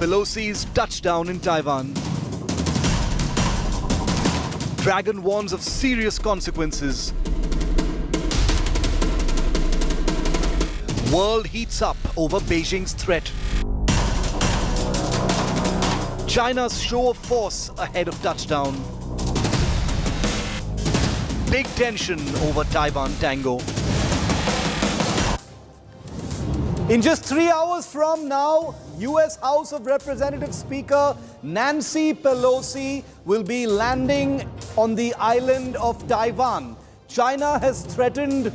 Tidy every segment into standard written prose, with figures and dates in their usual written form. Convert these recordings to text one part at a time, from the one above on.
Pelosi's touchdown in Taiwan. Dragon warns of serious consequences. World heats up over Beijing's threat. China's show of force ahead of touchdown. Big tension over Taiwan tango. In just 3 hours from now, US House of Representatives Speaker Nancy Pelosi will be landing on the island of Taiwan. China has threatened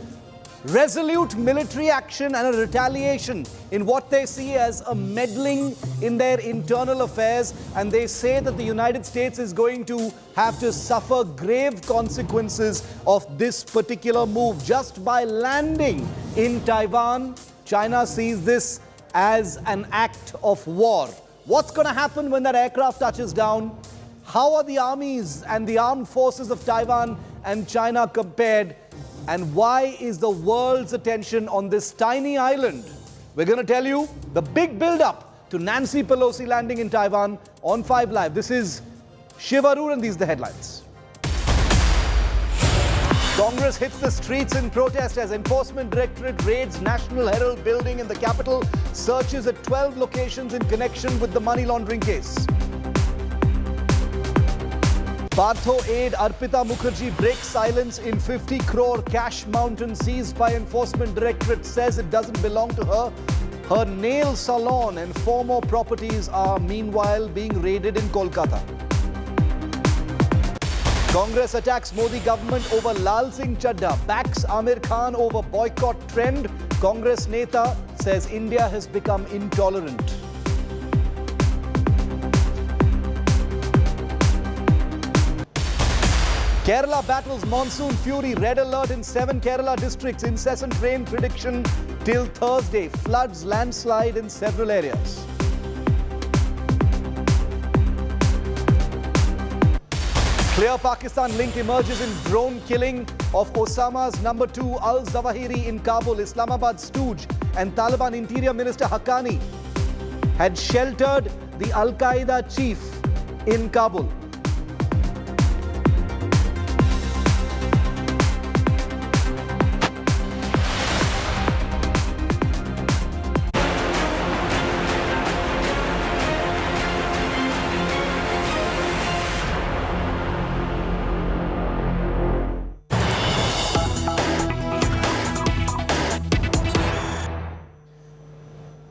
resolute military action and a retaliation in what they see as a meddling in their internal affairs, and they say that the United States is going to have to suffer grave consequences of this particular move. Just by landing in Taiwan, China sees this as an act of war. What's going to happen when that aircraft touches down? How are the armies and the armed forces of Taiwan and China compared? And why is the world's attention on this tiny island? We're going to tell you the big build-up to Nancy Pelosi landing in Taiwan on 5 Live. This is Shiv Aroor, and these are the headlines. Congress hits the streets in protest as Enforcement Directorate raids National Herald building in the capital, searches at 12 locations in connection with the money laundering case. Partho aide Arpita Mukherjee breaks silence in 50 crore cash mountain seized by Enforcement Directorate, says it doesn't belong to her. Her nail salon and 4 more properties are meanwhile being raided in Kolkata. Congress attacks Modi government over Lal Singh Chadda, backs Amir Khan over boycott trend. Congress Neta says India has become intolerant. Kerala battles monsoon fury, red alert in 7 Kerala districts, incessant rain prediction till Thursday, floods, landslide in several areas. Clear Pakistan link emerges in drone killing of Osama's number 2 al-Zawahiri in Kabul. Islamabad stooge and Taliban Interior Minister Haqqani had sheltered the Al-Qaeda chief in Kabul.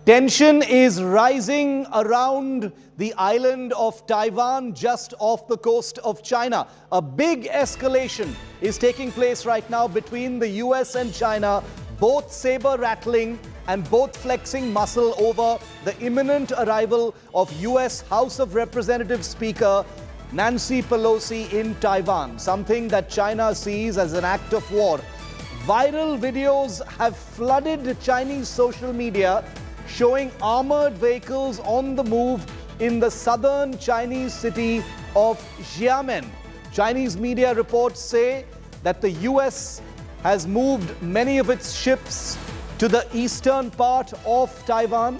Tension is rising around the island of Taiwan, just off the coast of China. A big escalation is taking place right now between the US and China, both saber-rattling and both flexing muscle over the imminent arrival of US House of Representatives Speaker Nancy Pelosi in Taiwan, something that China sees as an act of war. Viral videos have flooded Chinese social media showing armored vehicles on the move in the southern Chinese city of Xiamen. Chinese media reports say that the US has moved many of its ships to the eastern part of Taiwan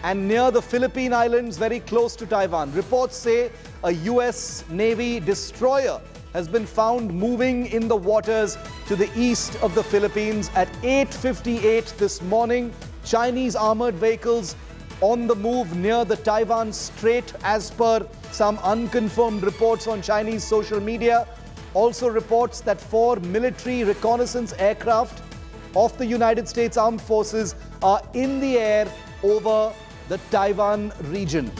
and near the Philippine Islands, very close to Taiwan. Reports say a US Navy destroyer has been found moving in the waters to the east of the Philippines at 8:58 this morning. Chinese armored vehicles on the move near the Taiwan Strait, as per some unconfirmed reports on Chinese social media. Also reports that 4 military reconnaissance aircraft of the United States Armed Forces are in the air over the Taiwan region.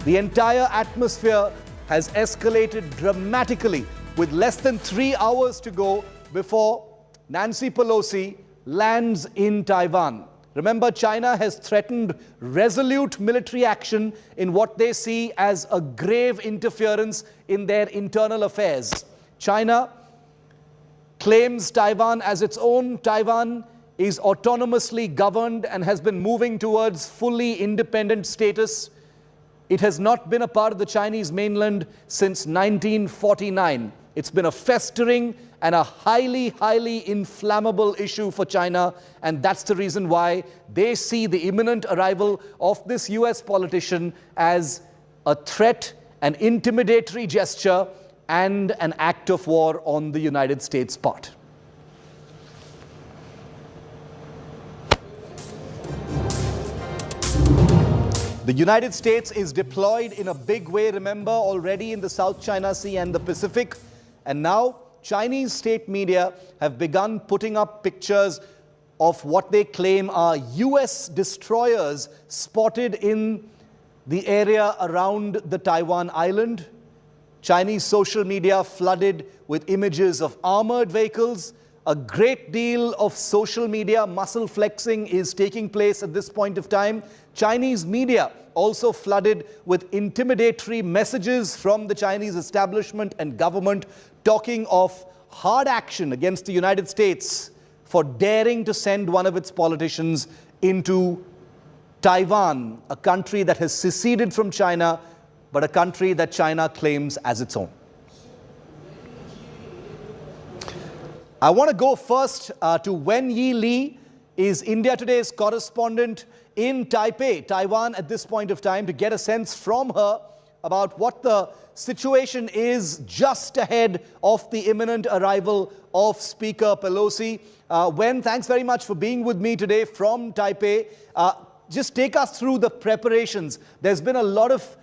The entire atmosphere has escalated dramatically with less than 3 hours to go before Nancy Pelosi lands in Taiwan. Remember, China has threatened resolute military action in what they see as a grave interference in their internal affairs. China claims Taiwan as its own. Taiwan is autonomously governed and has been moving towards fully independent status. It has not been a part of the Chinese mainland since 1949. It's been a festering and a highly, highly inflammable issue for China, and that's the reason why they see the imminent arrival of this US politician as a threat, an intimidatory gesture, and an act of war on the United States' part. The United States is deployed in a big way, remember, already in the South China Sea and the Pacific. And now Chinese state media have begun putting up pictures of what they claim are US destroyers spotted in the area around the Taiwan island. Chinese social media flooded with images of armored vehicles. A great deal of social media muscle flexing is taking place at this point of time. Chinese media also flooded with intimidatory messages from the Chinese establishment and government talking of hard action against the United States for daring to send one of its politicians into Taiwan, a country that has seceded from China, but a country that China claims as its own. I want to go first to Wen-Yi Lee, is India Today's correspondent in Taipei, Taiwan at this point of time, to get a sense from her about what the situation is just ahead of the imminent arrival of Speaker Pelosi. Wen, thanks very much for being with me today from Taipei. Just take us through the preparations. There's been a lot of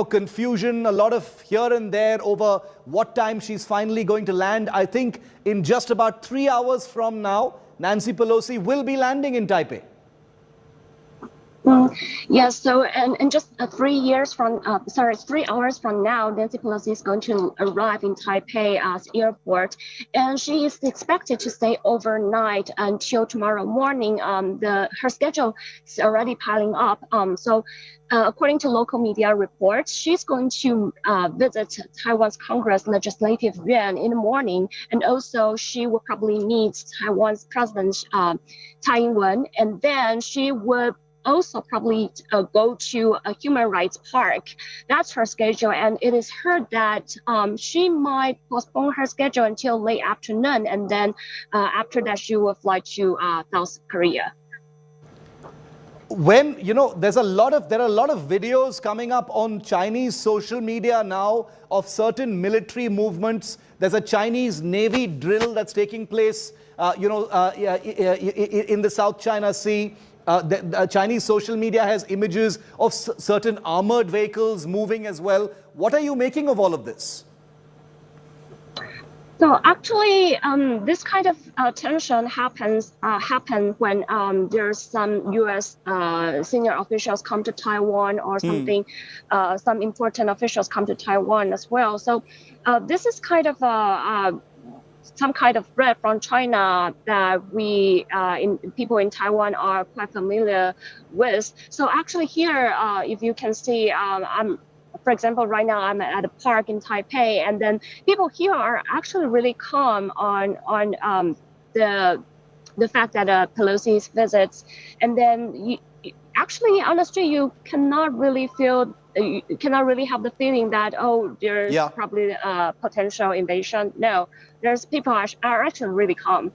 confusion, a lot of here and there over what time she's finally going to land. I think in just about 3 hours from now, Nancy Pelosi will be landing in Taipei. Yes, so and just 3 hours from now, Nancy Pelosi is going to arrive in Taipei airport, and she is expected to stay overnight until tomorrow morning. Her schedule is already piling up. According to local media reports, she's going to visit Taiwan's Congress Legislative Yuan in the morning, and also she will probably meet Taiwan's President Tsai Ing-wen, and then she would also probably go to a human rights park. That's her schedule, and it is heard that she might postpone her schedule until late afternoon, and then after that she will fly to South Korea. When, there are a lot of videos coming up on Chinese social media now of certain military movements. There's a Chinese Navy drill that's taking place, in the South China Sea. The Chinese social media has images of certain armored vehicles moving as well. What are you making of all of this? So actually, this kind of tension happen when there's some U.S. Senior officials come to Taiwan or something. Some important officials come to Taiwan as well. So this is kind of some kind of threat from China that people in Taiwan are quite familiar with. So actually here, if you can see, for example, right now I'm at a park in Taipei, and then people here are actually really calm on the fact that Pelosi's visits, and then actually on the street you cannot really have the feeling that there's probably a potential invasion. No, people are actually really calm.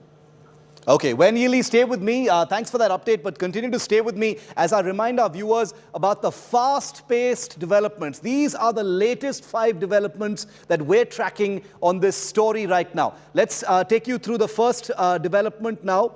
Okay, Wen-Yi Lee, stay with me. Thanks for that update, but continue to stay with me as I remind our viewers about the fast-paced developments. These are the latest 5 developments that we're tracking on this story right now. Let's take you through the first development now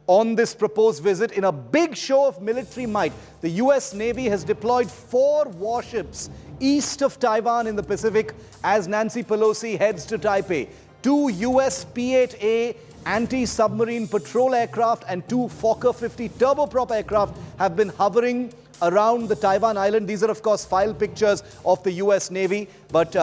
on this proposed visit. In a big show of military might, the US Navy has deployed 4 warships east of Taiwan in the Pacific as Nancy Pelosi heads to Taipei. 2 US P-8A anti-submarine patrol aircraft and 2 Fokker 50 turboprop aircraft have been hovering around the Taiwan island. These are, of course, file pictures of the US Navy, but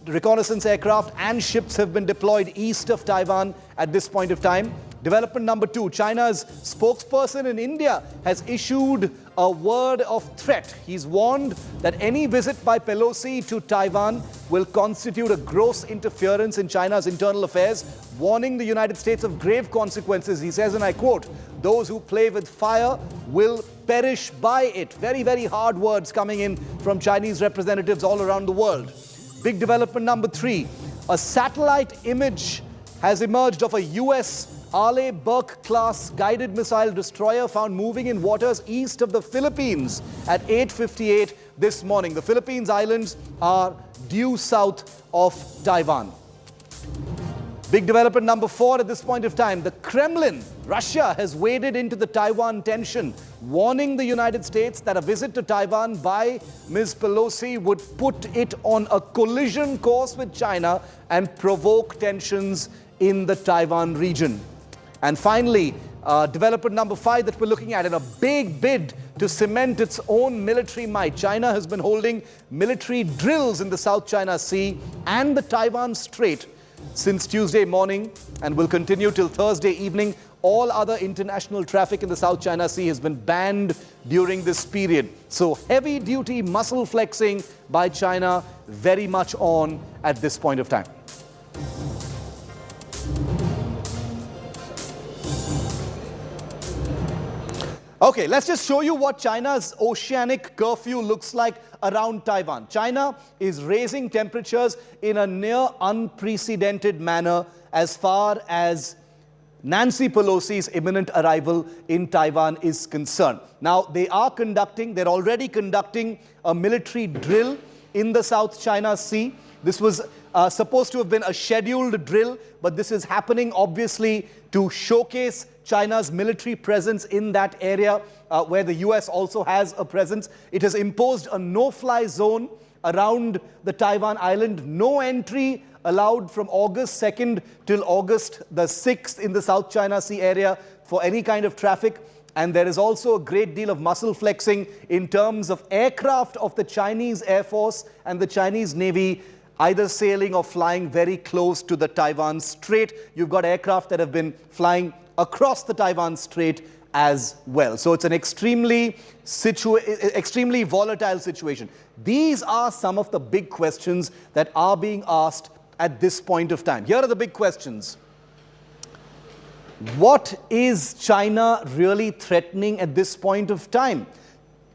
reconnaissance aircraft and ships have been deployed east of Taiwan at this point of time. Development number 2, China's spokesperson in India has issued a word of threat. He's warned that any visit by Pelosi to Taiwan will constitute a gross interference in China's internal affairs, warning the United States of grave consequences. He says, and I quote, "Those who play with fire will perish by it." Very, very hard words coming in from Chinese representatives all around the world. Big development number 3. A satellite image has emerged of a US Arleigh Burke-class guided missile destroyer found moving in waters east of the Philippines at 8:58 this morning. The Philippines Islands are due south of Taiwan. Big development number 4 at this point of time. The Kremlin, Russia, has waded into the Taiwan tension, warning the United States that a visit to Taiwan by Ms. Pelosi would put it on a collision course with China and provoke tensions in the Taiwan region. And finally, development number 5 that we're looking at, in a big bid to cement its own military might, China has been holding military drills in the South China Sea and the Taiwan Strait since Tuesday morning and will continue till Thursday evening. All other international traffic in the South China Sea has been banned during this period. So heavy-duty muscle flexing by China very much on at this point of time. Okay, let's just show you what China's oceanic curfew looks like around Taiwan. China is raising temperatures in a near unprecedented manner as far as Nancy Pelosi's imminent arrival in Taiwan is concerned. Now, they're already conducting a military drill in the South China Sea. This was supposed to have been a scheduled drill, but this is happening obviously to showcase China's military presence in that area where the US also has a presence. It has imposed a no-fly zone around the Taiwan island. No entry allowed from August 2nd till August the 6th in the South China Sea area for any kind of traffic. And there is also a great deal of muscle flexing in terms of aircraft of the Chinese Air Force and the Chinese Navy either sailing or flying very close to the Taiwan Strait. You've got aircraft that have been flying across the Taiwan Strait as well. So it's an extremely volatile situation. These are some of the big questions that are being asked at this point of time. Here are the big questions. What is China really threatening at this point of time?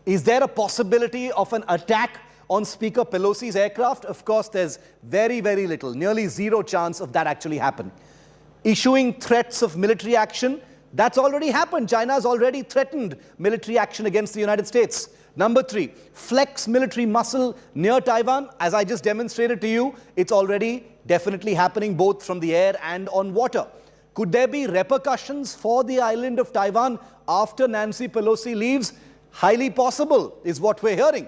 Is there a possibility of an attack on Speaker Pelosi's aircraft? Of course, there's very, very little, nearly zero chance of that actually happening. Issuing threats of military action, that's already happened. China has already threatened military action against the United States. Number 3, flex military muscle near Taiwan. As I just demonstrated to you, it's already definitely happening both from the air and on water. Could there be repercussions for the island of Taiwan after Nancy Pelosi leaves? Highly possible is what we're hearing.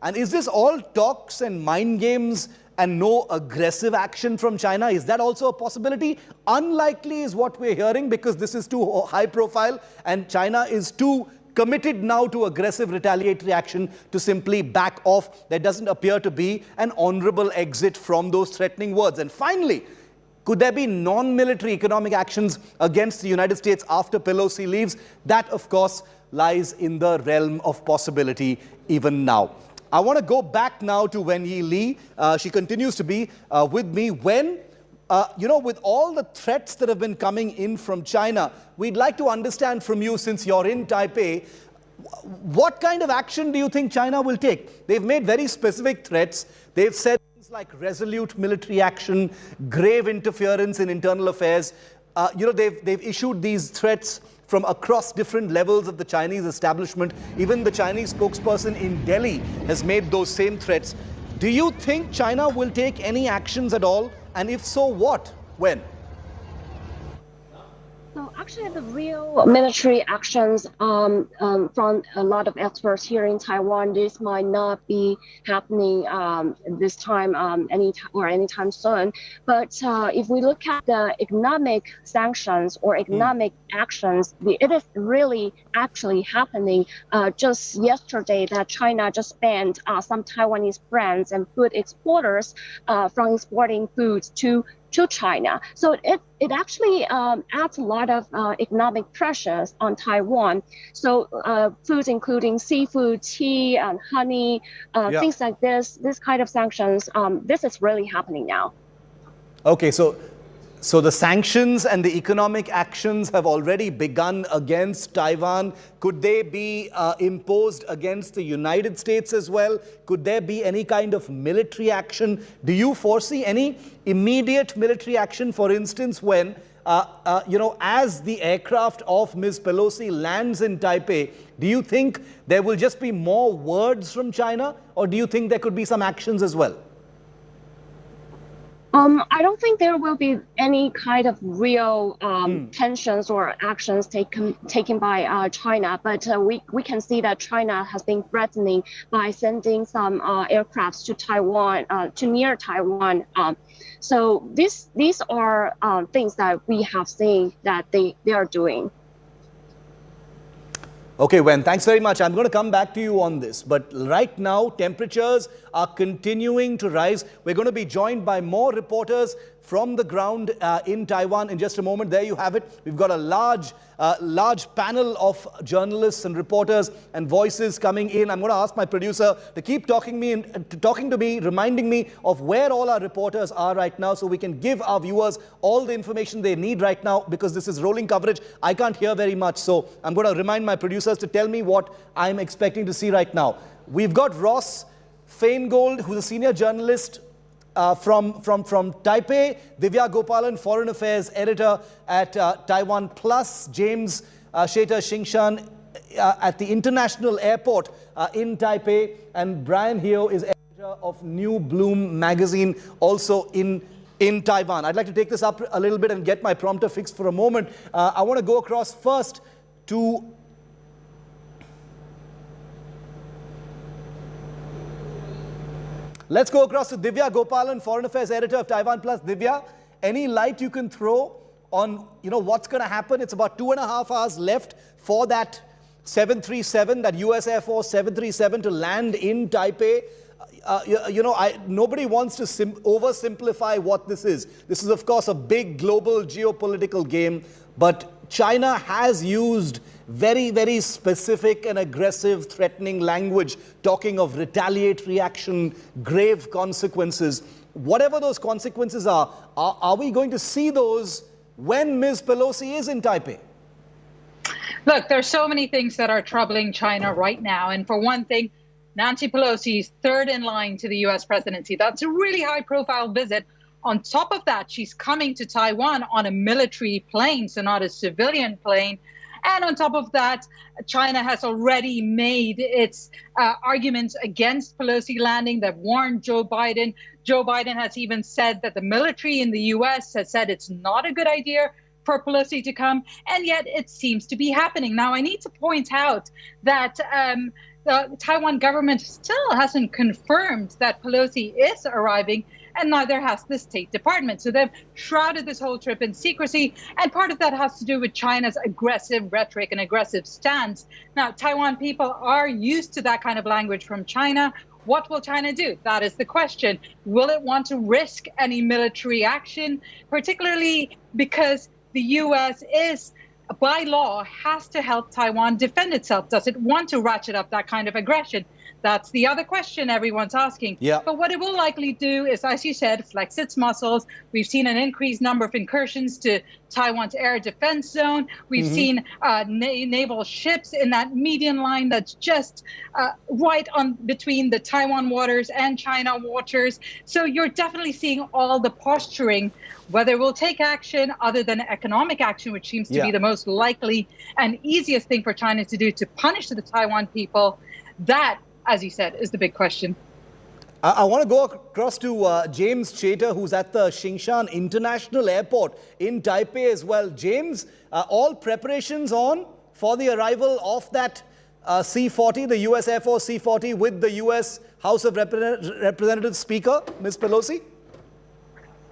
And is this all talks and mind games and no aggressive action from China? Is that also a possibility? Unlikely is what we're hearing, because this is too high profile and China is too committed now to aggressive retaliatory action to simply back off. There doesn't appear to be an honorable exit from those threatening words. And finally, could there be non-military economic actions against the United States after Pelosi leaves? That, of course, lies in the realm of possibility even now. I want to go back now to Wenyi Li. She continues to be with me. With all the threats that have been coming in from China, we'd like to understand from you, since you're in Taipei, what kind of action do you think China will take? They've made very specific threats. They've said things like resolute military action, grave interference in internal affairs. They've issued these threats from across different levels of the Chinese establishment. Even the Chinese spokesperson in Delhi has made those same threats. Do you think China will take any actions at all? And if so, what? When? So actually, the real military actions from a lot of experts here in Taiwan, this might not be happening this time anytime soon. But if we look at the economic sanctions or economic actions, it is really actually happening. Just yesterday, that China just banned some Taiwanese brands and food exporters from exporting foods to China. So it actually adds a lot of economic pressures on Taiwan. So foods including seafood, tea, and honey, things like this kind of sanctions, this is really happening now. Okay, so So the sanctions and the economic actions have already begun against Taiwan. Could they be imposed against the United States as well? Could there be any kind of military action? Do you foresee any immediate military action, for instance, when, as the aircraft of Ms. Pelosi lands in Taipei? Do you think there will just be more words from China, or do you think there could be some actions as well? I don't think there will be any kind of real tensions or actions taken by China, but we can see that China has been threatening by sending some aircrafts to Taiwan, to near Taiwan. So these are things that we have seen that they are doing. Okay, Wen, thanks very much. I'm going to come back to you on this. But right now, temperatures are continuing to rise. We're going to be joined by more reporters from the ground in Taiwan in just a moment. There you have it. We've got a large panel of journalists and reporters and voices coming in. I'm going to ask my producer to keep talking to me, reminding me of where all our reporters are right now, so we can give our viewers all the information they need right now, because this is rolling coverage. I can't hear very much, so I'm going to remind my producers to tell me what I'm expecting to see right now. We've got Ross Feingold, who's a senior journalist from Taipei, Divya Gopalan, Foreign Affairs Editor at Taiwan Plus, James Shater Xingshan at the International Airport in Taipei, and Brian Heo is editor of New Bloom magazine, also in Taiwan. I'd like to take this up a little bit and get my prompter fixed for a moment. I want to go across first to Let's go across to Divya Gopalan, Foreign Affairs Editor of Taiwan Plus. Divya, any light you can throw on what's going to happen? It's about 2.5 hours left for that 737, that US Air Force 737 to land in Taipei. Nobody wants to oversimplify what this is. This is, of course, a big global geopolitical game, but China has used very, very specific and aggressive, threatening language, talking of retaliatory action, grave consequences. Whatever those consequences are we going to see those when Ms. Pelosi is in Taipei? Look, there's so many things that are troubling China right now. And for one thing, Nancy Pelosi is third in line to the U.S. presidency. That's a really high-profile visit. On top of that, she's coming to Taiwan on a military plane, so not a civilian plane. And on top of that, China has already made its arguments against Pelosi landing. They've warned Joe Biden. Joe Biden has even said that the military in the U.S. has said it's not a good idea for Pelosi to come. And yet it seems to be happening. Now, I need to point out that the Taiwan government still hasn't confirmed that Pelosi is arriving, and neither has the State Department. So they've shrouded this whole trip in secrecy, and part of that has to do with China's aggressive rhetoric and aggressive stance. Now, Taiwan people are used to that kind of language from China. What will China do? That is the question. Will it want to risk any military action, particularly because the U.S. is, by law, has to help Taiwan defend itself? Does it want to ratchet up that kind of aggression? That's the other question everyone's asking. Yeah. But what it will likely do is, as you said, flex its muscles. We've seen an increased number of incursions to Taiwan's air defense zone. We've seen naval ships in that median line that's just right on between the Taiwan waters and China waters. So you're definitely seeing all the posturing. Whether we'll take action other than economic action, which seems to be the most likely and easiest thing for China to do to punish the Taiwan people, that, as you said, is the big question. I want to go across to James Chater, who's at the Xingshan International Airport in Taipei as well. James, all preparations on for the arrival of that C-40, the US Air Force C-40, with the US House of Representatives Speaker, Ms. Pelosi?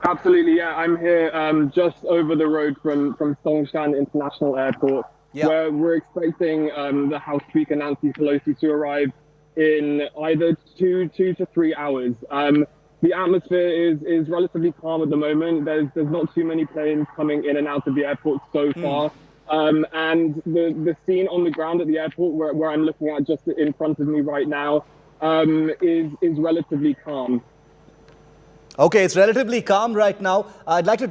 Absolutely, yeah. I'm here just over the road from Songshan International Airport, where we're expecting the House Speaker, Nancy Pelosi, to arrive in either two to 3 hours. The atmosphere is relatively calm at the moment. There's not too many planes coming in and out of the airport so far. And the scene on the ground at the airport, where I'm looking at just in front of me right now, is relatively calm. Okay, it's relatively calm right now. I'd like to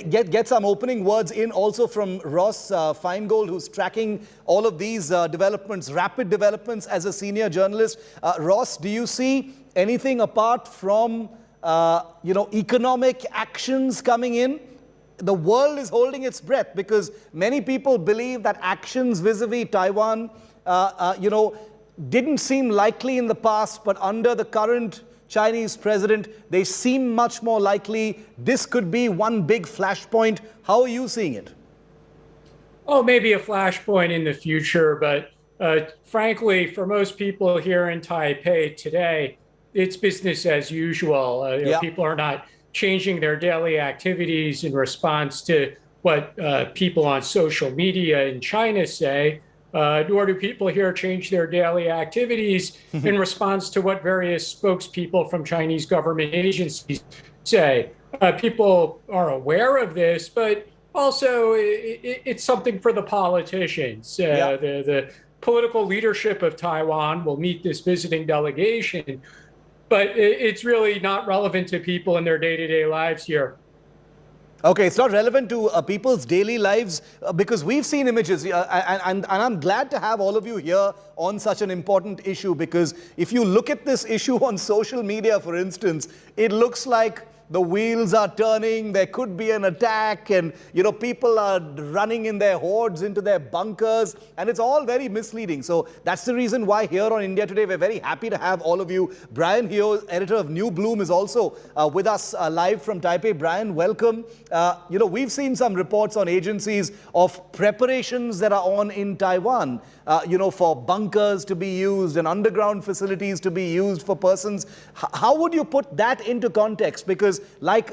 get some opening words in also from Ross Feingold, who's tracking all of these developments, rapid developments as a senior journalist. Ross, do you see anything apart from, economic actions coming in? The world is holding its breath because many people believe that actions vis-a-vis Taiwan, didn't seem likely in the past, but under the current Chinese president, they seem much more likely. This could be one big flashpoint. How are you seeing it? Oh, maybe a flashpoint in the future, but frankly, for most people here in Taipei today, it's business as usual. People are not changing their daily activities in response to what people on social media in China say. Nor do people here change their daily activities in response to what various spokespeople from Chinese government agencies say. People are aware of this, but also it's something for the politicians. The political leadership of Taiwan will meet this visiting delegation, but it's really not relevant to people in their day-to-day lives here. Okay, it's not relevant to people's daily lives because we've seen images and I'm glad to have all of you here on such an important issue, because if you look at this issue on social media, for instance, it looks like the wheels are turning, there could be an attack, and people are running in their hordes into their bunkers, and it's all very misleading. So that's the reason why here on India Today we're very happy to have all of you. Brian Heo, editor of New Bloom, is also with us live from Taipei. Brian, welcome. We've seen some reports on agencies of preparations that are on in Taiwan, for bunkers to be used and underground facilities to be used for persons. How would you put that into context? Because like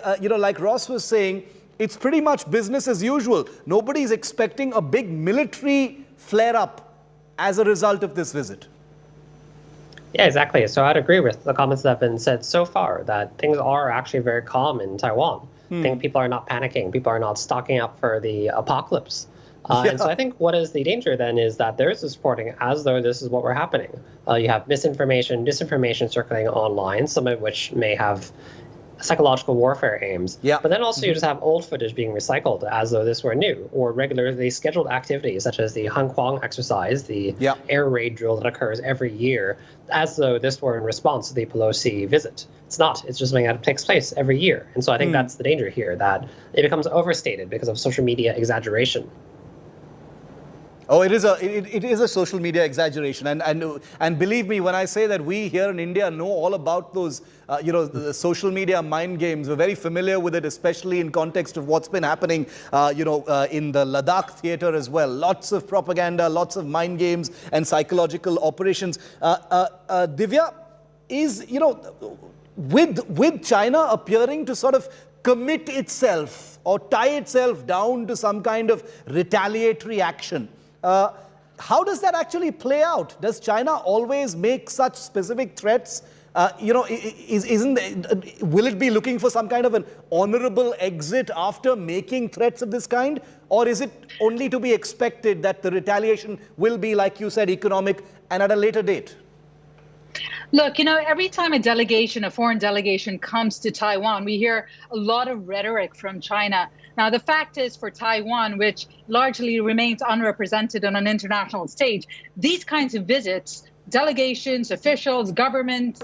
Ross was saying, it's pretty much business as usual. Nobody's expecting a big military flare-up as a result of this visit. Yeah, exactly. So I'd agree with the comments that have been said so far, that things are actually very calm in Taiwan. I think people are not panicking. People are not stocking up for the apocalypse. And so I think what is the danger then is that there is this reporting as though this is what we're happening. You have misinformation, disinformation circulating online, some of which may have psychological warfare aims. But then also you just have old footage being recycled as though this were new, or regularly scheduled activities such as the Han Kuang exercise, the air raid drill that occurs every year, as though this were in response to the Pelosi visit. It's not. It's just something that takes place every year. And so I think that's the danger here, that it becomes overstated because of social media exaggeration. Oh, it is a social media exaggeration, and believe me when I say that we here in India know all about those the social media mind games. We're very familiar with it, especially in context of what's been happening in the Ladakh theater as well. Lots of propaganda, lots of mind games and psychological operations. Divya, is with China appearing to sort of commit itself or tie itself down to some kind of retaliatory action, how does that actually play out? Does China always make such specific threats? Will it be looking for some kind of an honorable exit after making threats of this kind? Or is it only to be expected that the retaliation will be, like you said, economic and at a later date? Look, every time a foreign delegation comes to Taiwan, we hear a lot of rhetoric from China. Now, the fact is, for Taiwan, which largely remains unrepresented on an international stage, these kinds of visits, delegations, officials, government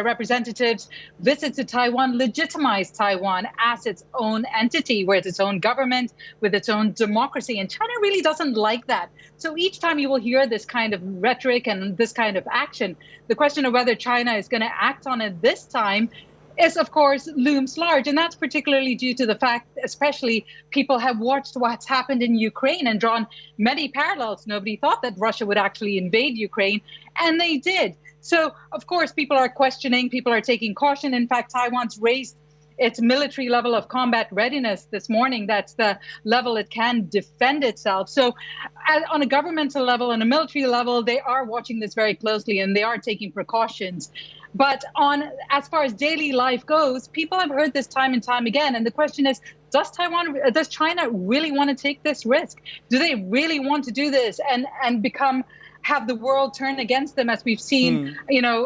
representatives, visits to Taiwan legitimize Taiwan as its own entity, with its own government, with its own democracy. And China really doesn't like that. So each time you will hear this kind of rhetoric and this kind of action, the question of whether China is going to act on it this time is, of course, looms large. And that's particularly due to the fact, especially, people have watched what's happened in Ukraine and drawn many parallels. Nobody thought that Russia would actually invade Ukraine, and they did. So, of course, people are questioning, people are taking caution. In fact, Taiwan's raised its military level of combat readiness this morning. That's the level it can defend itself. So on a governmental level, on a military level, they are watching this very closely and they are taking precautions. But as far as daily life goes, people have heard this time and time again. And the question is, does China really want to take this risk? Do they really want to do this and become have the world turn against them, as we've seen,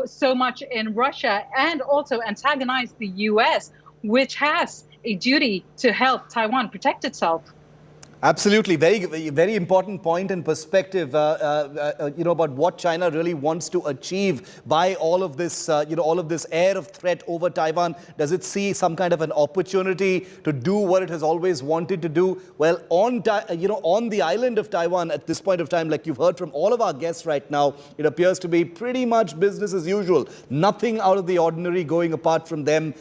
so much in Russia, and also antagonize the US, which has a duty to help Taiwan protect itself. Absolutely. Very, very important point and perspective, about what China really wants to achieve by all of this, all of this air of threat over Taiwan. Does it see some kind of an opportunity to do what it has always wanted to do? Well, on the island of Taiwan at this point of time, like you've heard from all of our guests right now, it appears to be pretty much business as usual. Nothing out of the ordinary going apart from them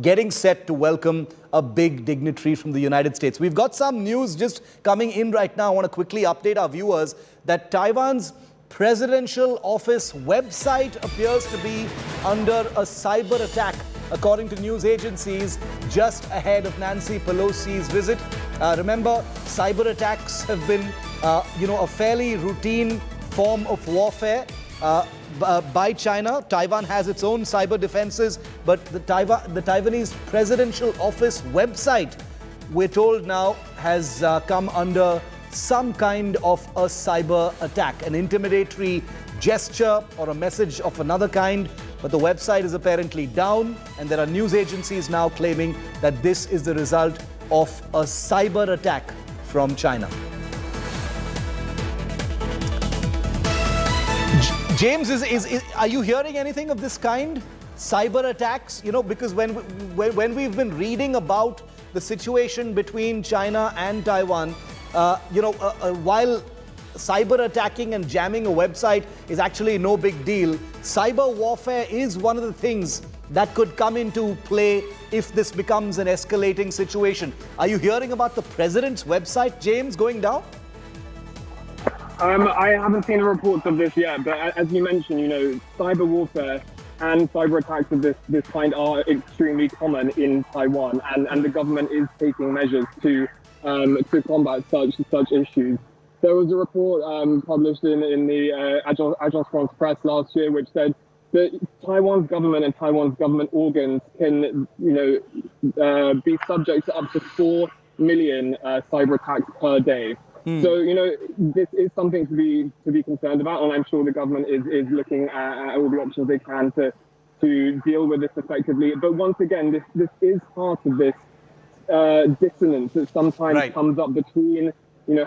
getting set to welcome a big dignitary from the United States. We've got some news just coming in right now. I want to quickly update our viewers that Taiwan's presidential office website appears to be under a cyber attack, according to news agencies, just ahead of Nancy Pelosi's visit. Remember, cyber attacks have been, a fairly routine form of warfare by China. Taiwan has its own cyber defenses, but the Taiwanese presidential office website, we're told now, has come under some kind of a cyber attack, an intimidatory gesture or a message of another kind. But the website is apparently down, and there are news agencies now claiming that this is the result of a cyber attack from China. James, are you hearing anything of this kind? Cyber attacks, because when we've been reading about the situation between China and Taiwan, while cyber attacking and jamming a website is actually no big deal, cyber warfare is one of the things that could come into play if this becomes an escalating situation. Are you hearing about the president's website, James, going down? I haven't seen the reports of this yet, but as you mentioned, cyber warfare and cyber attacks of this kind are extremely common in Taiwan, and the government is taking measures to combat such issues. There was a report published in the Agence France Presse last year, which said that Taiwan's government and Taiwan's government organs can, be subject to up to 4 million cyber attacks per day. So, this is something to be concerned about, and I'm sure the government is looking at all the options they can to deal with this effectively. But once again, this is part of this dissonance that sometimes comes up between,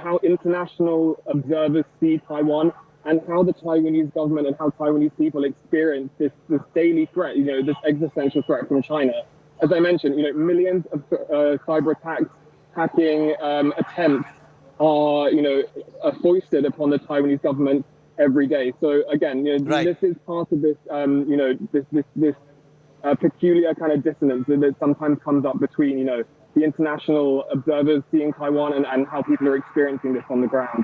how international observers see Taiwan and how the Taiwanese government and how Taiwanese people experience this daily threat, this existential threat from China. As I mentioned, millions of cyber attacks, hacking attempts are foisted upon the Taiwanese government every day. So again, this is part of this this peculiar kind of dissonance that sometimes comes up between the international observers seeing Taiwan and how people are experiencing this on the ground.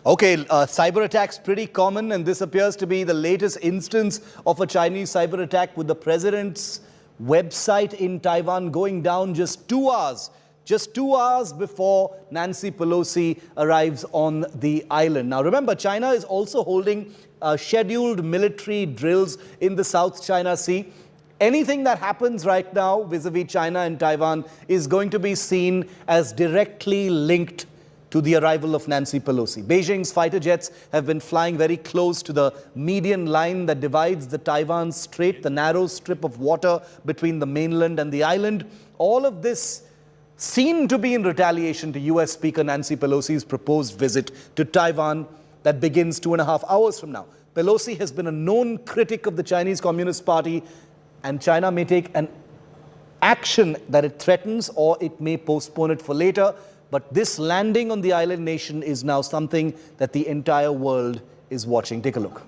Okay, cyber attacks pretty common, and this appears to be the latest instance of a Chinese cyber attack, with the president's website in Taiwan going down just 2 hours before Nancy Pelosi arrives on the island. Now remember, China is also holding scheduled military drills in the South China Sea. Anything that happens right now vis-a-vis China and Taiwan is going to be seen as directly linked to the arrival of Nancy Pelosi. Beijing's fighter jets have been flying very close to the median line that divides the Taiwan Strait, the narrow strip of water between the mainland and the island. All of this seemed to be in retaliation to US Speaker Nancy Pelosi's proposed visit to Taiwan that begins 2.5 hours from now. Pelosi has been a known critic of the Chinese Communist Party, and China may take an action that it threatens, or it may postpone it for later. But this landing on the island nation is now something that the entire world is watching. Take a look.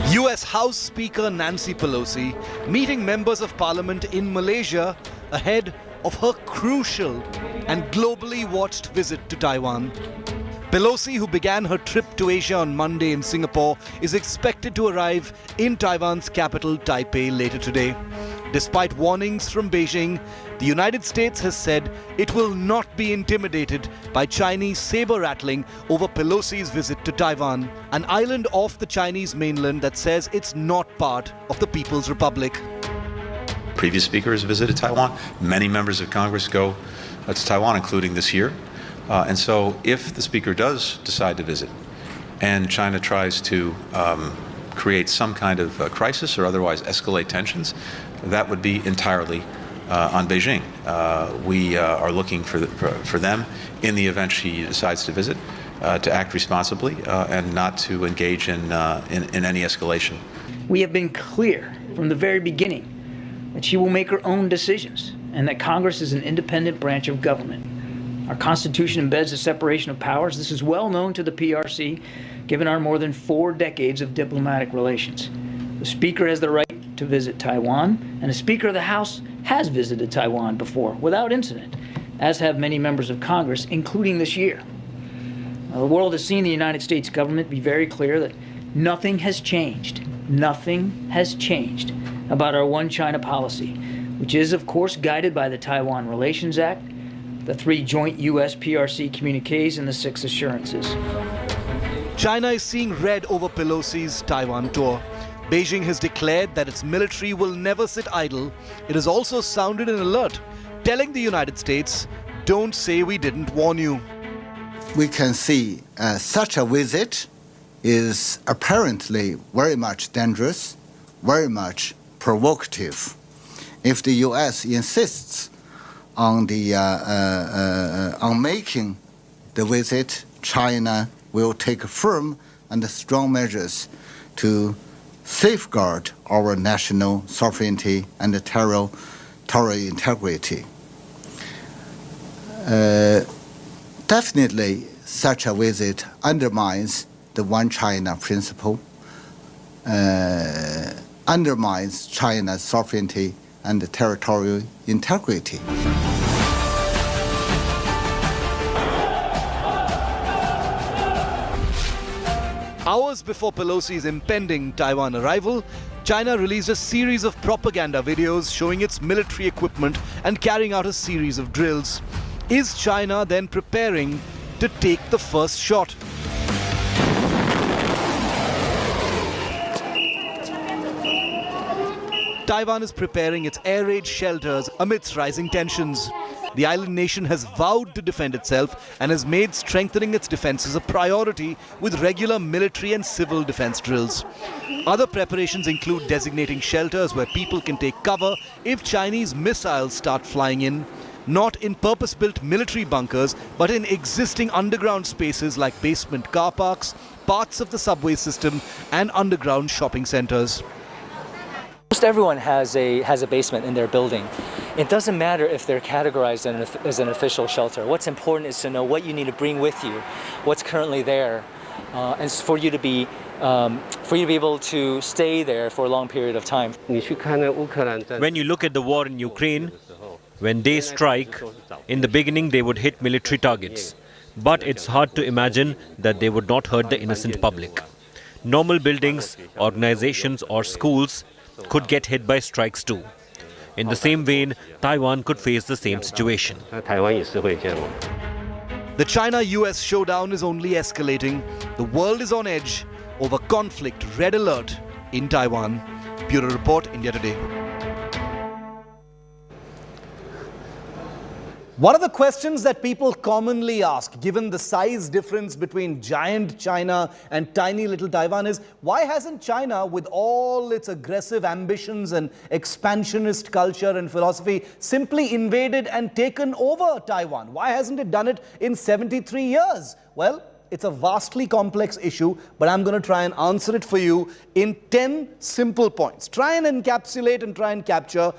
US House Speaker Nancy Pelosi meeting members of parliament in Malaysia ahead of her crucial and globally watched visit to Taiwan. Pelosi, who began her trip to Asia on Monday in Singapore, is expected to arrive in Taiwan's capital, Taipei, later today. Despite warnings from Beijing, the United States has said it will not be intimidated by Chinese saber-rattling over Pelosi's visit to Taiwan, an island off the Chinese mainland that says it's not part of the People's Republic. Previous speakers visited Taiwan. Many members of Congress go to Taiwan, including this year. And so if the Speaker does decide to visit and China tries to create some kind of crisis or otherwise escalate tensions, that would be entirely on Beijing. We are looking for them, in the event she decides to visit, to act responsibly and not to engage in any escalation. We have been clear from the very beginning that she will make her own decisions and that Congress is an independent branch of government. Our Constitution embeds a separation of powers. This is well known to the PRC, given our more than 4 decades of diplomatic relations. The Speaker has the right to visit Taiwan, and the Speaker of the House has visited Taiwan before without incident, as have many members of Congress, including this year. Now, the world has seen the United States government be very clear that nothing has changed about our One China policy, which is, of course, guided by the Taiwan Relations Act, the 3 joint U.S.-PRC communiques, and the 6 assurances. China is seeing red over Pelosi's Taiwan tour. Beijing has declared that its military will never sit idle. It has also sounded an alert, telling the United States, "Don't say we didn't warn you." We can see such a visit is apparently very much dangerous, very much provocative. If the U.S. insists on making the visit, China will take firm and strong measures to safeguard our national sovereignty and territorial integrity. Definitely, such a visit undermines the One China principle, undermines China's sovereignty and territorial integrity. Hours before Pelosi's impending Taiwan arrival, China released a series of propaganda videos showing its military equipment and carrying out a series of drills. Is China then preparing to take the first shot? Taiwan is preparing its air raid shelters amidst rising tensions. The island nation has vowed to defend itself and has made strengthening its defenses a priority with regular military and civil defense drills. Other preparations include designating shelters where people can take cover if Chinese missiles start flying in, not in purpose-built military bunkers, but in existing underground spaces like basement car parks, parts of the subway system, and underground shopping centers. Most everyone has a basement in their building. It doesn't matter if they're categorized as an official shelter. What's important is to know what you need to bring with you, what's currently there, and for you to be able to stay there for a long period of time. When you look at the war in Ukraine, when they strike, in the beginning they would hit military targets. But it's hard to imagine that they would not hurt the innocent public. Normal buildings, organizations or schools could get hit by strikes too. In the same vein, Taiwan could face the same situation. The China-US showdown is only escalating. The world is on edge over conflict red alert in Taiwan. Bureau Report, India Today. One of the questions that people commonly ask, given the size difference between giant China and tiny little Taiwan, is why hasn't China, with all its aggressive ambitions and expansionist culture and philosophy, simply invaded and taken over Taiwan? Why hasn't it done it in 73 years? Well, it's a vastly complex issue, but I'm going to try and answer it for you in 10 simple points. Try and encapsulate and try and capture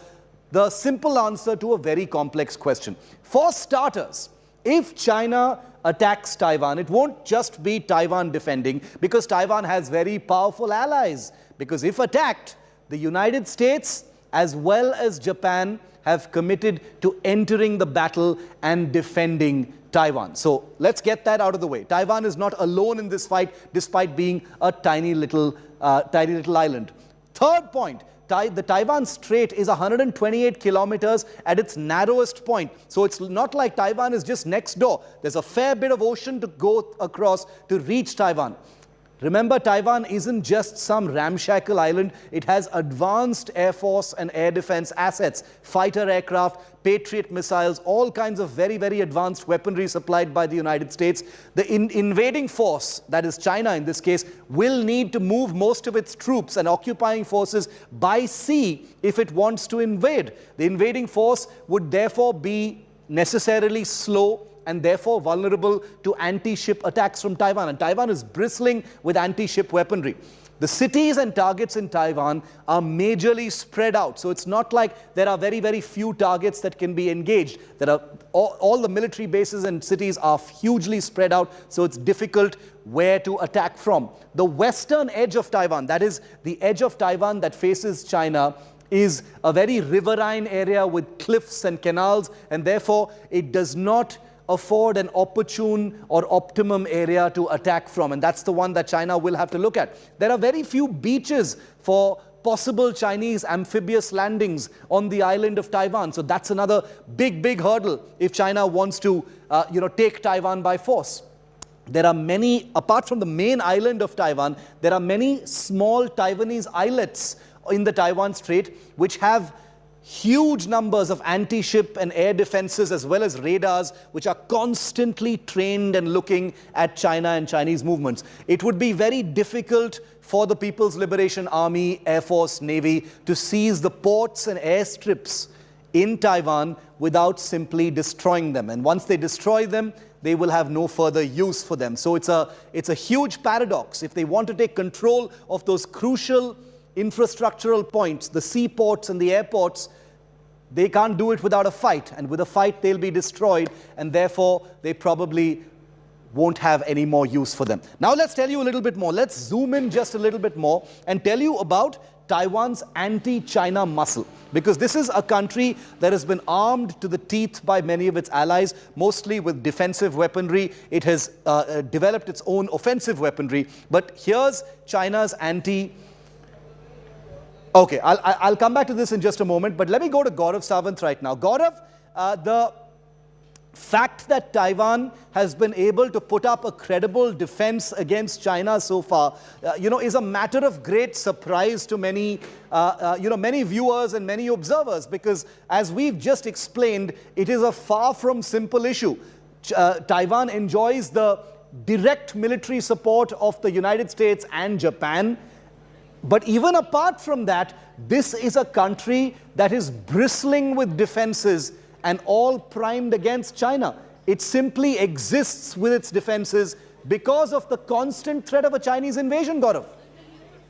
the simple answer to a very complex question. For starters, if China attacks Taiwan, it won't just be Taiwan defending, because Taiwan has very powerful allies. Because if attacked, the United States as well as Japan have committed to entering the battle and defending Taiwan. So let's get that out of the way. Taiwan is not alone in this fight, despite being a tiny little island. Third point, the Taiwan Strait is 128 kilometers at its narrowest point. So it's not like Taiwan is just next door. There's a fair bit of ocean to go across to reach Taiwan. Remember, Taiwan isn't just some ramshackle island. It has advanced air force and air defense assets, fighter aircraft, Patriot missiles, all kinds of very, very advanced weaponry supplied by the United States. The invading force, that is China in this case, will need to move most of its troops and occupying forces by sea if it wants to invade. The invading force would therefore be necessarily slow and therefore vulnerable to anti-ship attacks from Taiwan. And Taiwan is bristling with anti-ship weaponry. The cities and targets in Taiwan are majorly spread out. So it's not like there are very, very few targets that can be engaged. There are all the military bases and cities are hugely spread out, so it's difficult where to attack from. The western edge of Taiwan, that is the edge of Taiwan that faces China, is a very riverine area with cliffs and canals, and therefore it does not afford an opportune or optimum area to attack from, and that's the one that China will have to look at. There are very few beaches for possible Chinese amphibious landings on the island of Taiwan, so that's another big, big hurdle if China wants to take Taiwan by force. There are many, apart from the main island of Taiwan, there are many small Taiwanese islets in the Taiwan Strait which have huge numbers of anti-ship and air defenses as well as radars which are constantly trained and looking at China and Chinese movements. It would be very difficult for the People's Liberation Army, Air Force, Navy to seize the ports and airstrips in Taiwan without simply destroying them. And once they destroy them, they will have no further use for them. So it's a huge paradox. If they want to take control of those crucial infrastructural points, the seaports and the airports, they can't do it without a fight. And with a fight, they'll be destroyed. And therefore, they probably won't have any more use for them. Now, let's tell you a little bit more. Let's zoom in just a little bit more and tell you about Taiwan's anti-China muscle. Because this is a country that has been armed to the teeth by many of its allies, mostly with defensive weaponry. It has developed its own offensive weaponry. But here's China's Okay, I'll come back to this in just a moment, but let me go to Gaurav Sawant right now. Gaurav, the fact that Taiwan has been able to put up a credible defense against China so far, is a matter of great surprise to many, many viewers and many observers, because as we've just explained, it is a far from simple issue. Taiwan enjoys the direct military support of the United States and Japan. But even apart from that, this is a country that is bristling with defenses and all primed against China. It simply exists with its defenses because of the constant threat of a Chinese invasion, Gaurav.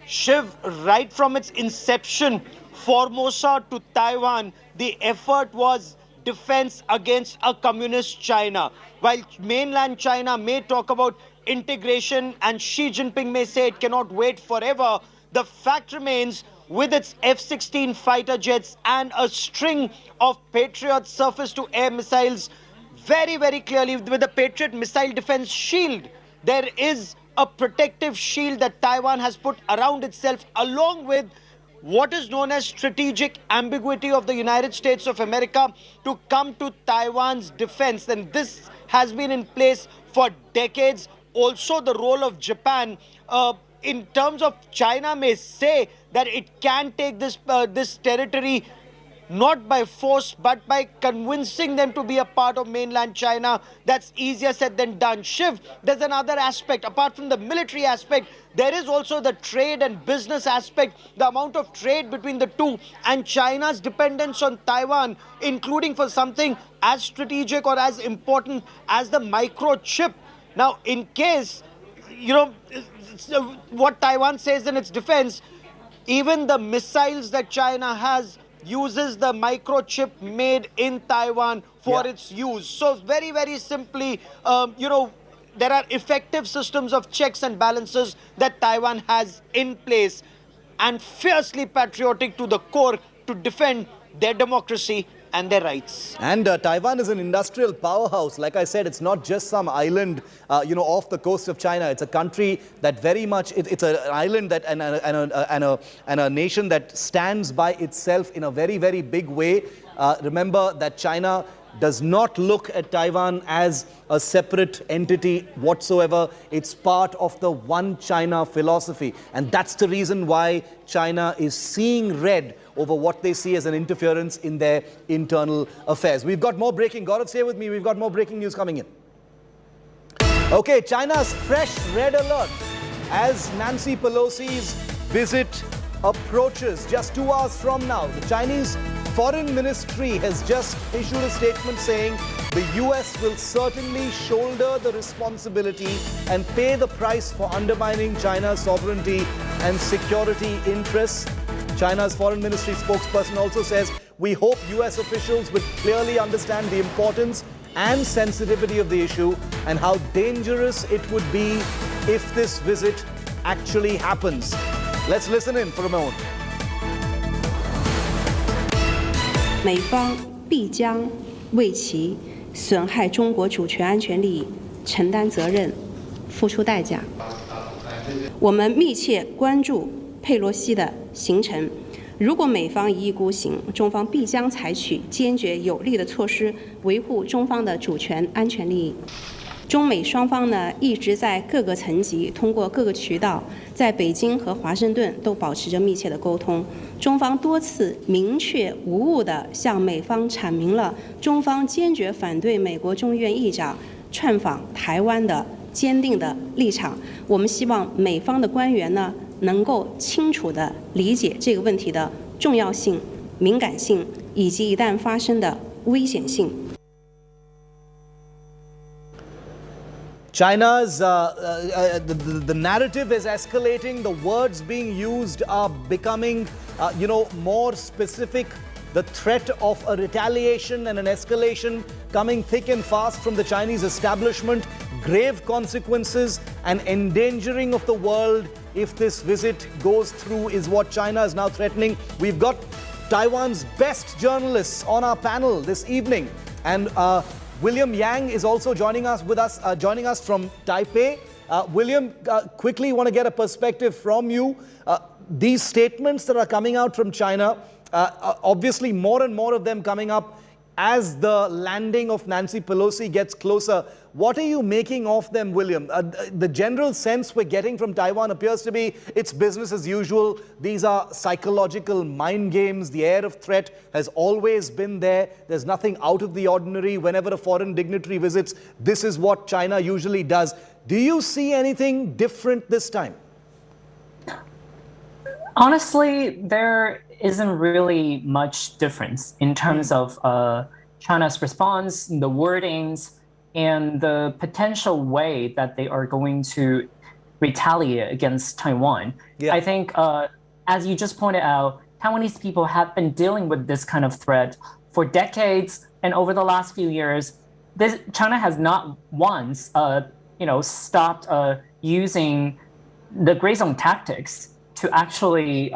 Shiv, right from its inception, Formosa to Taiwan, the effort was defense against a communist China. While mainland China may talk about integration and Xi Jinping may say it cannot wait forever, the fact remains, with its F-16 fighter jets and a string of Patriot surface-to-air missiles, very, very clearly with the Patriot missile defense shield, there is a protective shield that Taiwan has put around itself, along with what is known as strategic ambiguity of the United States of America to come to Taiwan's defense. And this has been in place for decades. Also, the role of Japan, in terms of China may say that it can take this territory not by force but by convincing them to be a part of mainland China. That's easier said than done. Shiv, there's another aspect. Apart from the military aspect, there is also the trade and business aspect, the amount of trade between the two, and China's dependence on Taiwan, including for something as strategic or as important as the microchip. Now, in case, what Taiwan says in its defense, even the missiles that China has uses the microchip made in Taiwan for its use. So very, very simply, there are effective systems of checks and balances that Taiwan has in place, and fiercely patriotic to the core to defend their democracy and their rights. And Taiwan is an industrial powerhouse. Like I said, it's not just some island, off the coast of China. It's a country that very much, it's an island that and a nation that stands by itself in a very, very big way. Remember that China does not look at Taiwan as a separate entity whatsoever. It's part of the one China philosophy. And that's the reason why China is seeing red over what they see as an interference in their internal affairs. We've got more breaking. Gaurav, stay with me. We've got more breaking news coming in. Okay, China's fresh red alert as Nancy Pelosi's visit approaches just 2 hours from now. The Chinese Foreign Ministry has just issued a statement saying the US will certainly shoulder the responsibility and pay the price for undermining China's sovereignty and security interests. China's Foreign Ministry spokesperson also says, we hope US officials will clearly understand the importance and sensitivity of the issue and how dangerous it would be if this visit actually happens. Let's listen in for a moment. 美方必将为其损害中国主权安全利益承担责任，付出代价。我们密切关注佩洛西的行程，如果美方一意孤行，中方必将采取坚决有力的措施，维护中方的主权安全利益。中美双方呢一直在各个层级通过各个渠道，在北京和华盛顿都保持着密切的沟通。中方多次明确无误地向美方阐明了中方坚决反对美国众议院议长窜访台湾的坚定的立场。我们希望美方的官员呢能够清楚地理解这个问题的重要性、敏感性以及一旦发生的危险性。China's the narrative is escalating. The words being used are becoming, more specific. The threat of a retaliation and an escalation coming thick and fast from the Chinese establishment. Grave consequences and endangering of the world if this visit goes through is what China is now threatening. We've got Taiwan's best journalists on our panel this evening, and William Yang is also joining us from Taipei. William, quickly want to get a perspective from you. These statements that are coming out from China, obviously more and more of them coming up as the landing of Nancy Pelosi gets closer. What are you making of them, William? The general sense we're getting from Taiwan appears to be it's business as usual. These are psychological mind games. The air of threat has always been there. There's nothing out of the ordinary. Whenever a foreign dignitary visits, this is what China usually does. Do you see anything different this time? Honestly, there isn't really much difference in terms of China's response, the wordings, and the potential way that they are going to retaliate against Taiwan. Yeah. I think, as you just pointed out, Taiwanese people have been dealing with this kind of threat for decades, and over the last few years, China has not once, stopped using the gray zone tactics to actually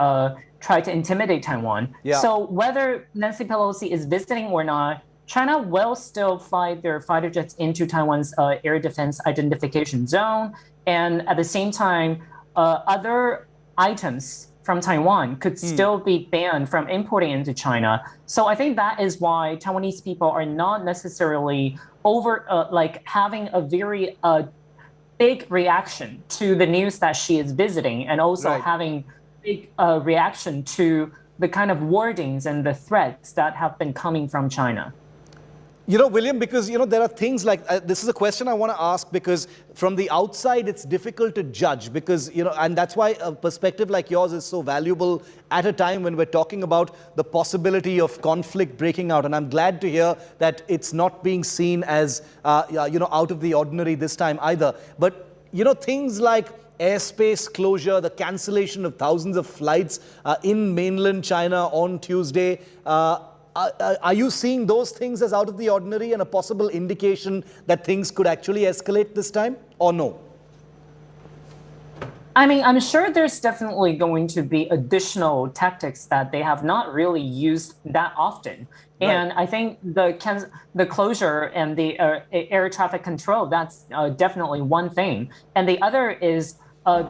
try to intimidate Taiwan. Yeah. So whether Nancy Pelosi is visiting or not, China will still fly their fighter jets into Taiwan's air defense identification zone. And at the same time, other items from Taiwan could still be banned from importing into China. So I think that is why Taiwanese people are not necessarily having a very big reaction to the news that she is visiting, and also having big reaction to the kind of wordings and the threats that have been coming from China. William, because, there are things like, this is a question I want to ask because from the outside, it's difficult to judge because, and that's why a perspective like yours is so valuable at a time when we're talking about the possibility of conflict breaking out. And I'm glad to hear that it's not being seen as, out of the ordinary this time either. But, things like airspace closure, the cancellation of thousands of flights in mainland China on Tuesday, are you seeing those things as out of the ordinary and a possible indication that things could actually escalate this time, or no? I mean, I'm sure there's definitely going to be additional tactics that they have not really used that often. Right. And I think the closure and the air traffic control, that's definitely one thing. And the other is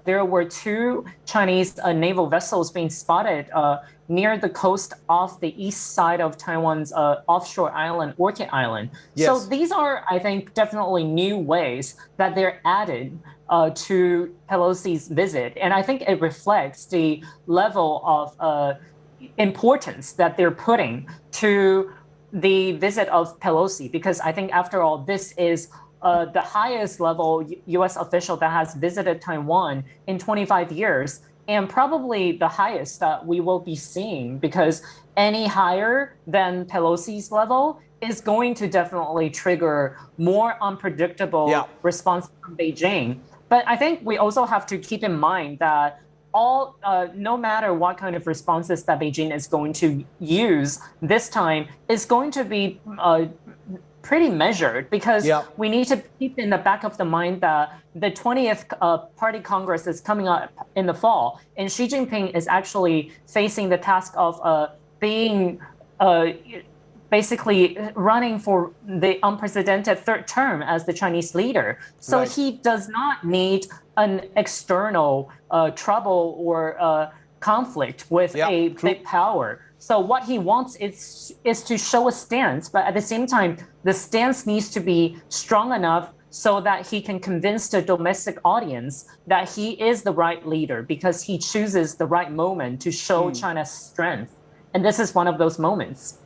there were 2 Chinese naval vessels being spotted near the coast off the east side of Taiwan's offshore island, Orchid Island. Yes. So these are, I think, definitely new ways that they're added to Pelosi's visit. And I think it reflects the level of importance that they're putting to the visit of Pelosi, because I think, after all, this is the highest level U.S. official that has visited Taiwan in 25 years, and probably the highest that we will be seeing, because any higher than Pelosi's level is going to definitely trigger more unpredictable response from Beijing. But I think we also have to keep in mind that no matter what kind of responses that Beijing is going to use this time, is going to be pretty measured, because we need to keep in the back of the mind that the 20th Party Congress is coming up in the fall, and Xi Jinping is actually facing the task of being basically running for the unprecedented 3rd term as the Chinese leader. So he does not need an external trouble or conflict with a big power. So what he wants is to show a stance, but at the same time, the stance needs to be strong enough so that he can convince the domestic audience that he is the right leader, because he chooses the right moment to show China's strength. And this is one of those moments.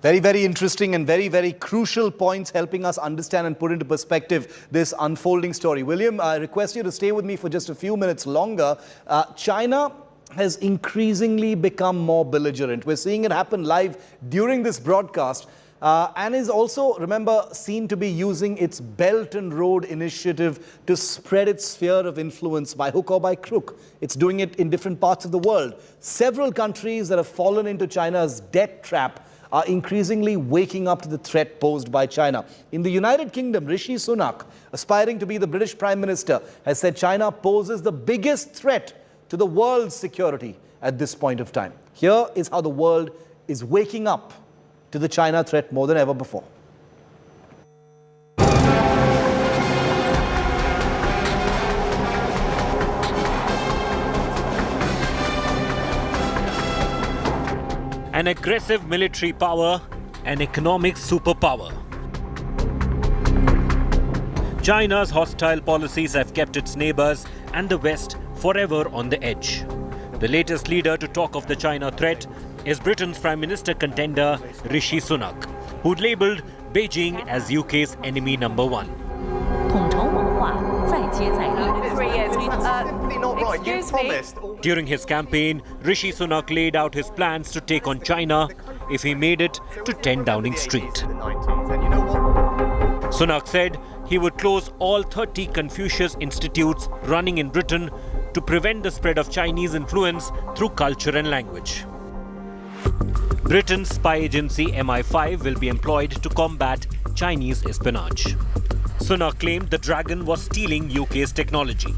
Very, very interesting and very, very crucial points, helping us understand and put into perspective this unfolding story. William, I request you to stay with me for just a few minutes longer. China has increasingly become more belligerent. We're seeing it happen live during this broadcast, and is also, remember, seen to be using its Belt and Road Initiative to spread its sphere of influence by hook or by crook. It's doing it in different parts of the world. Several countries that have fallen into China's debt trap are increasingly waking up to the threat posed by China. In the United Kingdom, Rishi Sunak, aspiring to be the British Prime Minister, has said China poses the biggest threat to the world's security at this point of time. Here is how the world is waking up to the China threat more than ever before. An aggressive military power, an economic superpower. China's hostile policies have kept its neighbors and the West forever on the edge. The latest leader to talk of the China threat is Britain's Prime Minister contender Rishi Sunak, who labelled Beijing as UK's enemy number 1. During his campaign, Rishi Sunak laid out his plans to take on China if he made it to 10 Downing Street. Sunak said he would close all 30 Confucius institutes running in Britain to prevent the spread of Chinese influence through culture and language. Britain's spy agency MI5 will be employed to combat Chinese espionage. Sunak claimed the dragon was stealing UK's technology.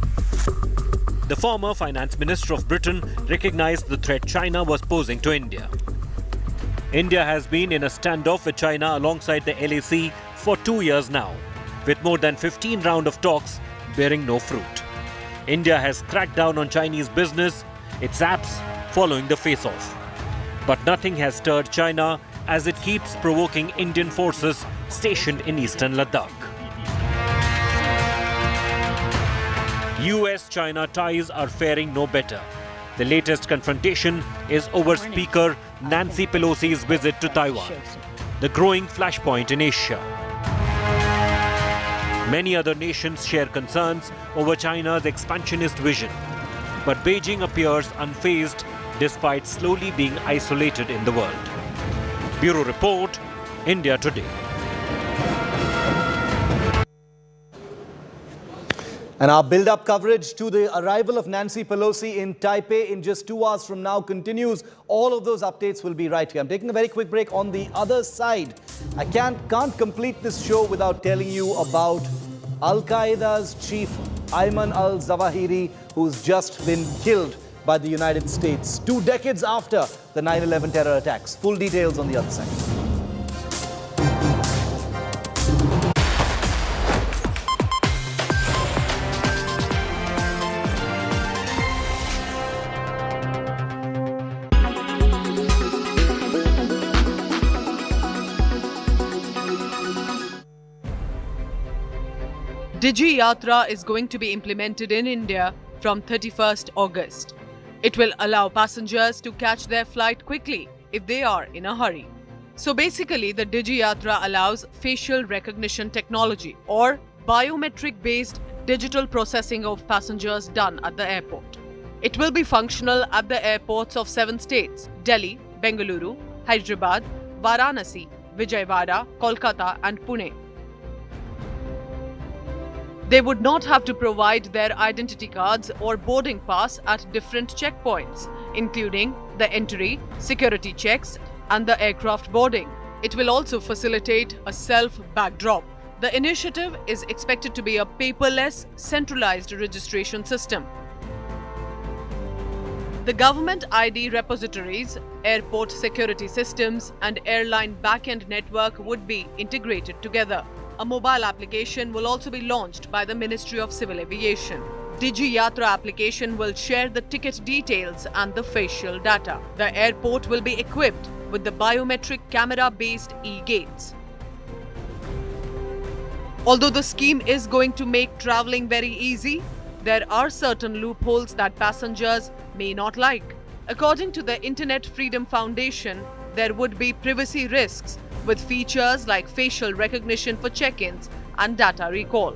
The former finance minister of Britain recognized the threat China was posing to India. India has been in a standoff with China alongside the LAC for 2 years now, with more than 15 rounds of talks bearing no fruit. India has cracked down on Chinese business, its apps following the face-off. But nothing has stirred China as it keeps provoking Indian forces stationed in eastern Ladakh. US-China ties are faring no better. The latest confrontation is over Speaker Nancy Pelosi's visit to Taiwan, the growing flashpoint in Asia. Many other nations share concerns over China's expansionist vision, but Beijing appears unfazed despite slowly being isolated in the world. Bureau Report, India Today. And our build-up coverage to the arrival of Nancy Pelosi in Taipei in just 2 hours from now continues. All of those updates will be right here. I'm taking a very quick break. On the other side, I can't complete this show without telling you about Al-Qaeda's chief Ayman al-Zawahiri, who's just been killed by the United States 2 decades after the 9/11 terror attacks. Full details on the other side. Digi Yatra is going to be implemented in India from 31st August. It will allow passengers to catch their flight quickly if they are in a hurry. So basically, the Digi Yatra allows facial recognition technology or biometric-based digital processing of passengers done at the airport. It will be functional at the airports of 7 states: Delhi, Bengaluru, Hyderabad, Varanasi, Vijayawada, Kolkata and Pune. They would not have to provide their identity cards or boarding pass at different checkpoints, including the entry, security checks, and the aircraft boarding. It will also facilitate a self-bag drop. The initiative is expected to be a paperless, centralized registration system. The government ID repositories, airport security systems, and airline back-end network would be integrated together. A mobile application will also be launched by the Ministry of Civil Aviation. Digi Yatra application will share the ticket details and the facial data. The airport will be equipped with the biometric camera-based e-gates. Although the scheme is going to make traveling very easy, there are certain loopholes that passengers may not like. According to the Internet Freedom Foundation, there would be privacy risks with features like facial recognition for check-ins and data recall.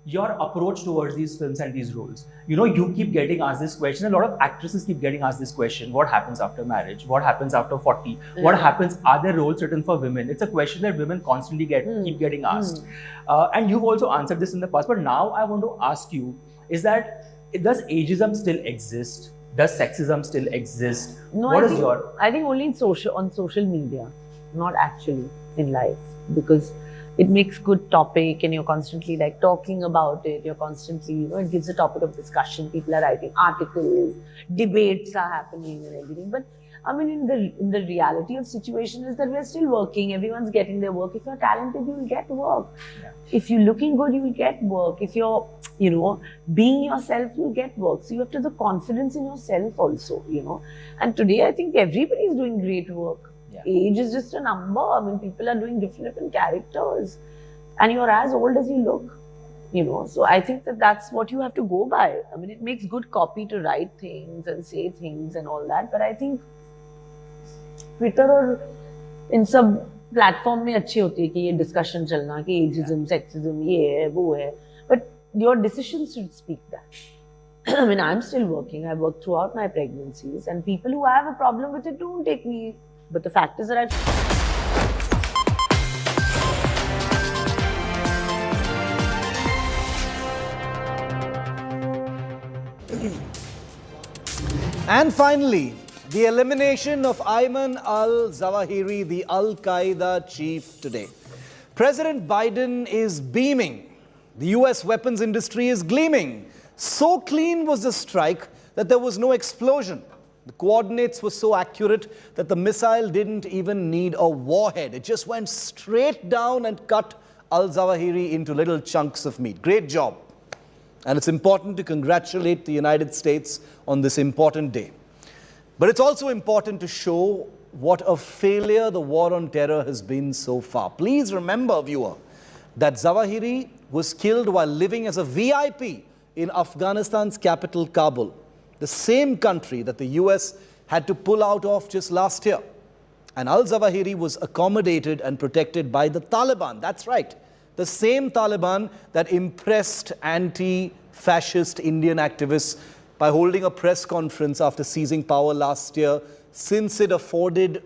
Your approach towards these films and these roles. You know, you keep getting asked this question. A lot of actresses keep getting asked this question. What happens after marriage? What happens after 40? What happens? Are there roles written for women? It's a question that women constantly keep getting asked. And you've also answered this in the past. But now I want to ask you, is that, does ageism still exist? Does sexism still exist? No, I think only on social media, not actually in life, because it makes good topic and you're constantly like talking about it. You're constantly, you know, it gives a topic of discussion. People are writing articles, debates are happening and everything. But I mean, in the reality of situation is that we're still working. Everyone's getting their work. If you're talented, you will get work. Yeah. If you're looking good, you will get work. If you're, you know, being yourself, you'll get work. So you have to have the confidence in yourself also, you know. And today, I think everybody is doing great work. Yeah. Age is just a number. I mean, people are doing different characters, and you're as old as you look, you know. So I think that that's what you have to go by. I mean, it makes good copy to write things and say things and all that. But I think Twitter और इन सब platform में अच्छे होते हैं कि ये discussion चलना कि एजिज्म, सेक्सिज्म ये है वो है. But your decisions should speak that. I mean, I'm still working. I worked throughout my pregnancies, and people who have a problem with it don't take me. But the fact is that And finally, the elimination of Ayman al-Zawahiri, the Al-Qaeda chief today. President Biden is beaming. The US weapons industry is gleaming. So clean was the strike that there was no explosion. The coordinates were so accurate that the missile didn't even need a warhead. It just went straight down and cut al-Zawahiri into little chunks of meat. Great job. And it's important to congratulate the United States on this important day. But it's also important to show what a failure the war on terror has been so far. Please remember, viewer, that Zawahiri was killed while living as a VIP in Afghanistan's capital, Kabul. The same country that the US had to pull out of just last year. And al-Zawahiri was accommodated and protected by the Taliban. That's right. The same Taliban that impressed anti-fascist Indian activists by holding a press conference after seizing power last year, since it afforded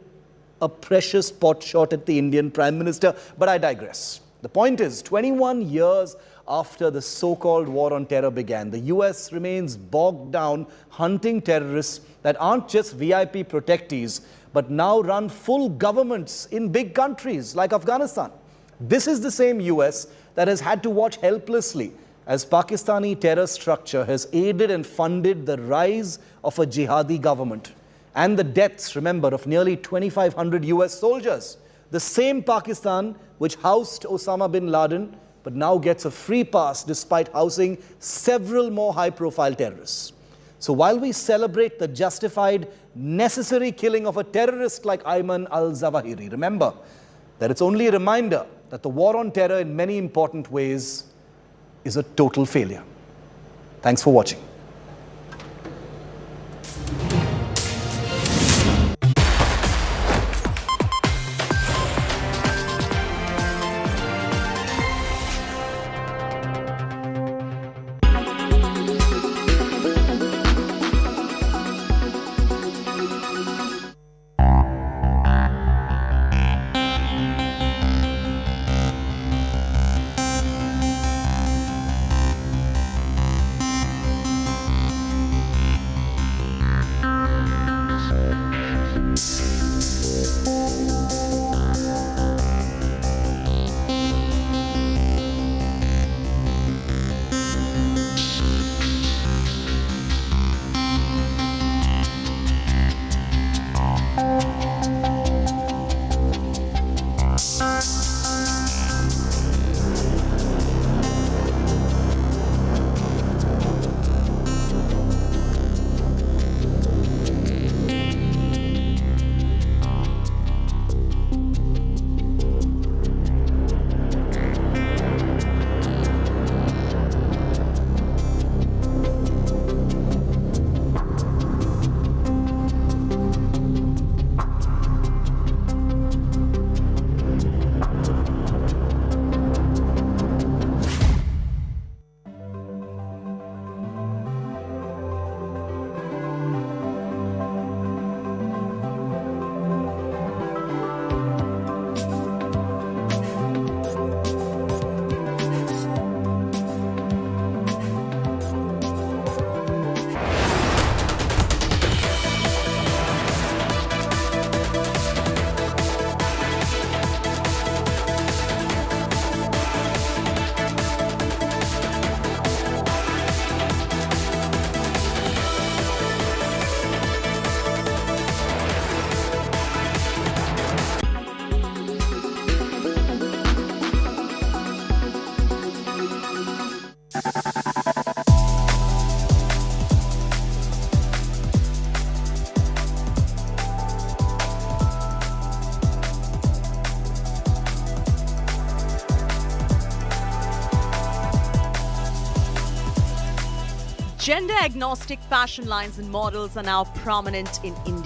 a precious pot shot at the Indian Prime Minister. But I digress. The point is, 21 years after the so-called war on terror began, the US remains bogged down hunting terrorists that aren't just VIP protectees, but now run full governments in big countries like Afghanistan. This is the same US that has had to watch helplessly as Pakistani terror structure has aided and funded the rise of a jihadi government and the deaths, remember, of nearly 2,500 US soldiers. The same Pakistan which housed Osama bin Laden, but now gets a free pass despite housing several more high-profile terrorists. So while we celebrate the justified, necessary killing of a terrorist like Ayman al-Zawahiri, remember that it's only a reminder that the war on terror in many important ways is a total failure. Thanks for watching. Gender-agnostic fashion lines and models are now prominent in India.